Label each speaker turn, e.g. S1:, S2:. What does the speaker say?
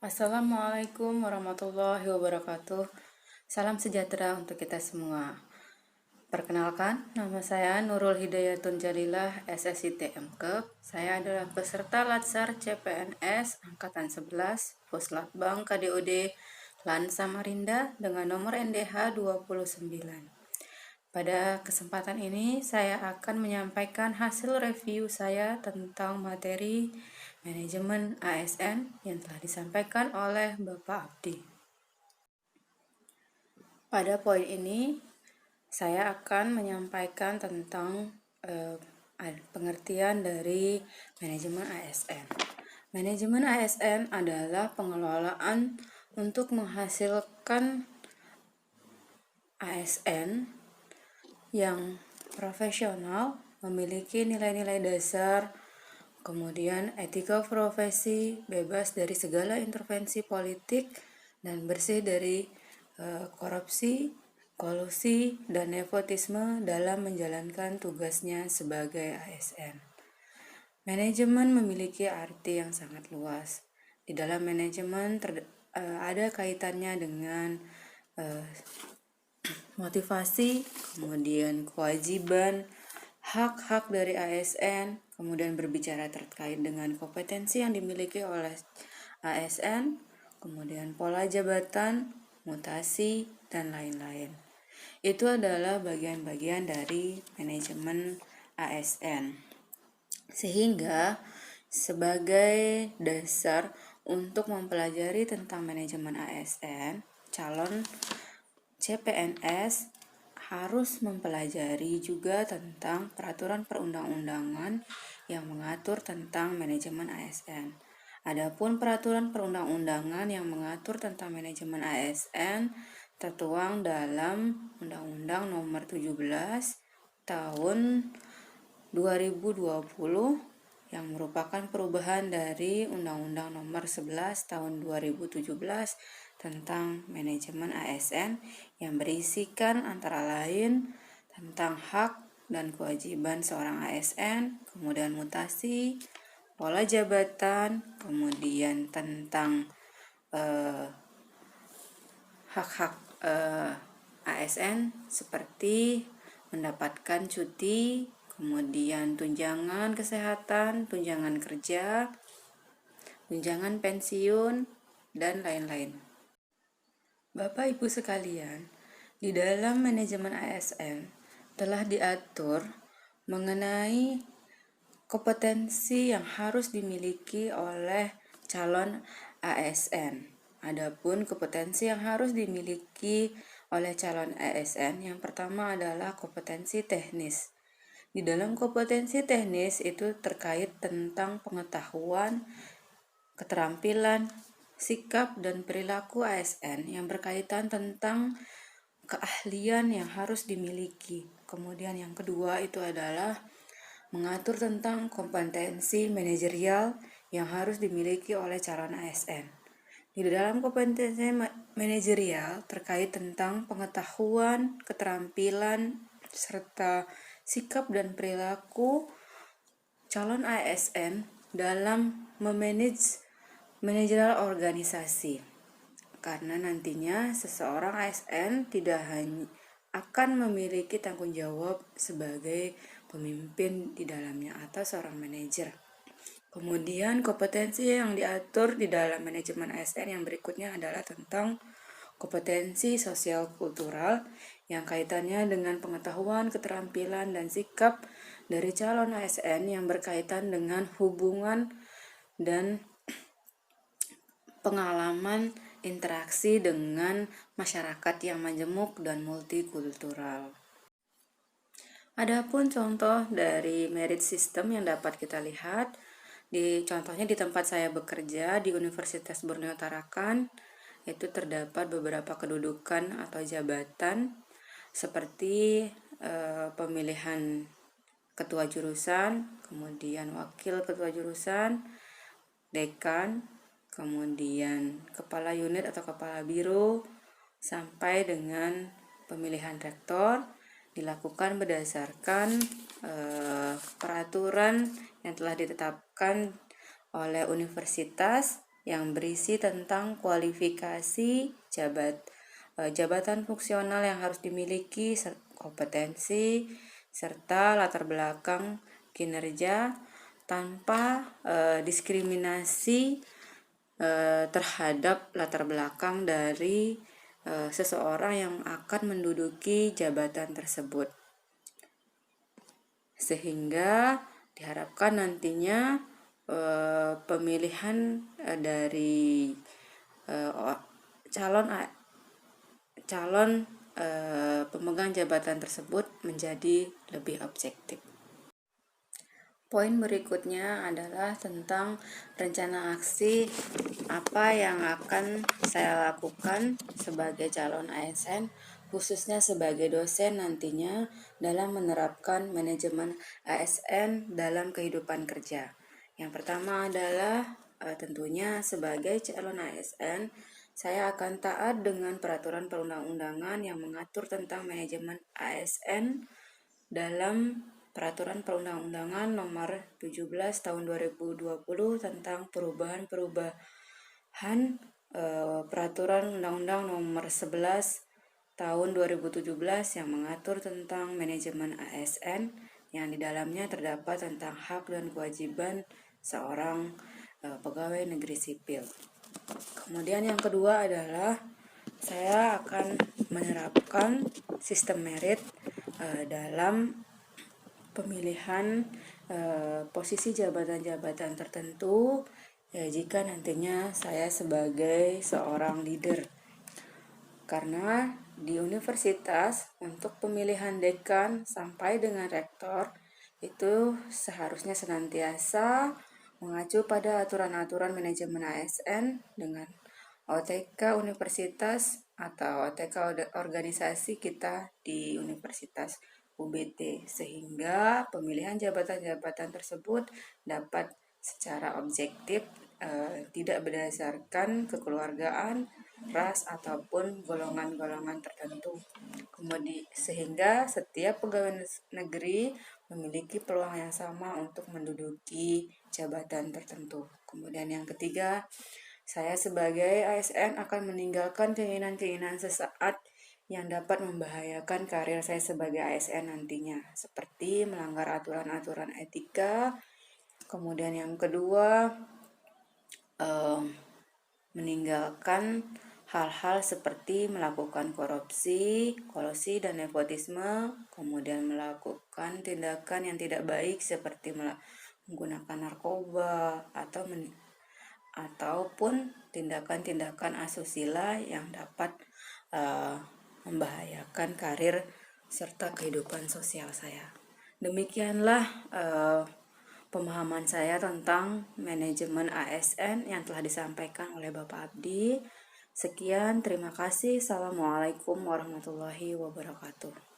S1: Assalamualaikum warahmatullahi wabarakatuh. Salam sejahtera untuk kita semua. Perkenalkan, nama saya Nurul Hidayatun Jalilah, SSI TMK. Saya adalah peserta Latsar CPNS Angkatan 11, Puslatbang KDOD LAN Samarinda dengan nomor NDH 29. Pada kesempatan ini, saya akan menyampaikan hasil review saya tentang materi manajemen ASN yang telah disampaikan oleh Bapak Abdi. Pada poin ini, saya akan menyampaikan tentang pengertian dari manajemen ASN. Manajemen ASN adalah pengelolaan untuk menghasilkan ASN yang profesional, memiliki nilai-nilai dasar, kemudian etika profesi, bebas dari segala intervensi politik, dan bersih dari korupsi, kolusi, dan nepotisme dalam menjalankan tugasnya sebagai ASN. Manajemen memiliki arti yang sangat luas. Di dalam manajemen ada kaitannya dengan motivasi, kemudian kewajiban, hak-hak dari ASN, kemudian berbicara terkait dengan kompetensi yang dimiliki oleh ASN, kemudian pola jabatan, mutasi, dan lain-lain. Itu adalah bagian-bagian dari manajemen ASN. Sehingga sebagai dasar untuk mempelajari tentang manajemen ASN, calon CPNS harus mempelajari juga tentang peraturan perundang-undangan yang mengatur tentang manajemen ASN. Adapun peraturan perundang-undangan yang mengatur tentang manajemen ASN tertuang dalam Undang-Undang Nomor 17 Tahun 2020 yang merupakan perubahan dari Undang-Undang Nomor 11 Tahun 2017 tentang manajemen ASN yang berisikan antara lain tentang hak dan kewajiban seorang ASN, kemudian mutasi, pola jabatan, kemudian tentang hak-hak ASN seperti mendapatkan cuti, kemudian tunjangan kesehatan, tunjangan kerja, tunjangan pensiun, dan lain-lain. Bapak Ibu sekalian, di dalam manajemen ASN telah diatur mengenai kompetensi yang harus dimiliki oleh calon ASN. Adapun kompetensi yang harus dimiliki oleh calon ASN yang pertama adalah kompetensi teknis. Di dalam kompetensi teknis itu terkait tentang pengetahuan, keterampilan, sikap dan perilaku ASN yang berkaitan tentang keahlian yang harus dimiliki. Kemudian yang kedua itu adalah mengatur tentang kompetensi manajerial yang harus dimiliki oleh calon ASN. Di dalam kompetensi manajerial terkait tentang pengetahuan, keterampilan, serta sikap dan perilaku calon ASN dalam memanage manajerial organisasi. Karena nantinya seseorang ASN tidak hanya akan memiliki tanggung jawab sebagai pemimpin di dalamnya atau seorang manajer. Kemudian kompetensi yang diatur di dalam manajemen ASN yang berikutnya adalah tentang kompetensi sosial kultural yang kaitannya dengan pengetahuan, keterampilan, dan sikap dari calon ASN yang berkaitan dengan hubungan dan pengalaman interaksi dengan masyarakat yang majemuk dan multikultural. Adapun contoh dari merit system yang dapat kita lihat, contohnya di tempat saya bekerja di Universitas Borneo Tarakan, itu terdapat beberapa kedudukan atau jabatan seperti pemilihan ketua jurusan, kemudian wakil ketua jurusan, dekan, kemudian kepala unit atau kepala biro, sampai dengan pemilihan rektor dilakukan berdasarkan peraturan yang telah ditetapkan oleh universitas yang berisi tentang kualifikasi jabatan fungsional yang harus dimiliki, kompetensi, serta latar belakang kinerja tanpa diskriminasi terhadap latar belakang dari seseorang yang akan menduduki jabatan tersebut. Sehingga diharapkan nantinya pemilihan dari calon pemegang jabatan tersebut menjadi lebih objektif. Poin berikutnya adalah tentang rencana aksi apa yang akan saya lakukan sebagai calon ASN, khususnya sebagai dosen nantinya dalam menerapkan manajemen ASN dalam kehidupan kerja. Yang pertama adalah tentunya sebagai calon ASN, saya akan taat dengan peraturan perundang-undangan yang mengatur tentang manajemen ASN dalam Peraturan Perundang-undangan Nomor 17 Tahun 2020 tentang perubahan Peraturan Undang-Undang Nomor 11 Tahun 2017 yang mengatur tentang manajemen ASN, yang di dalamnya terdapat tentang hak dan kewajiban seorang pegawai negeri sipil. Kemudian yang kedua adalah saya akan menerapkan sistem merit dalam pemilihan posisi jabatan-jabatan tertentu jika nantinya saya sebagai seorang leader. Karena di universitas untuk pemilihan dekan sampai dengan rektor itu seharusnya senantiasa mengacu pada aturan-aturan manajemen ASN dengan OTK universitas atau OTK organisasi kita di universitas UBT, sehingga pemilihan jabatan-jabatan tersebut dapat secara objektif, tidak berdasarkan kekeluargaan, ras, ataupun golongan-golongan tertentu. Kemudian sehingga setiap pegawai negeri memiliki peluang yang sama untuk menduduki jabatan tertentu. Kemudian yang ketiga, saya sebagai ASN akan meninggalkan keinginan-keinginan sesaat yang dapat membahayakan karir saya sebagai ASN nantinya, seperti melanggar aturan-aturan etika. Kemudian yang kedua, meninggalkan hal-hal seperti melakukan korupsi, kolusi, dan nepotisme, kemudian melakukan tindakan yang tidak baik seperti menggunakan narkoba ataupun tindakan-tindakan asusila yang dapat membahayakan karir serta kehidupan sosial saya. Demikianlah pemahaman saya tentang manajemen ASN yang telah disampaikan oleh Bapak Abdi. Sekian, terima kasih. Assalamualaikum warahmatullahi wabarakatuh.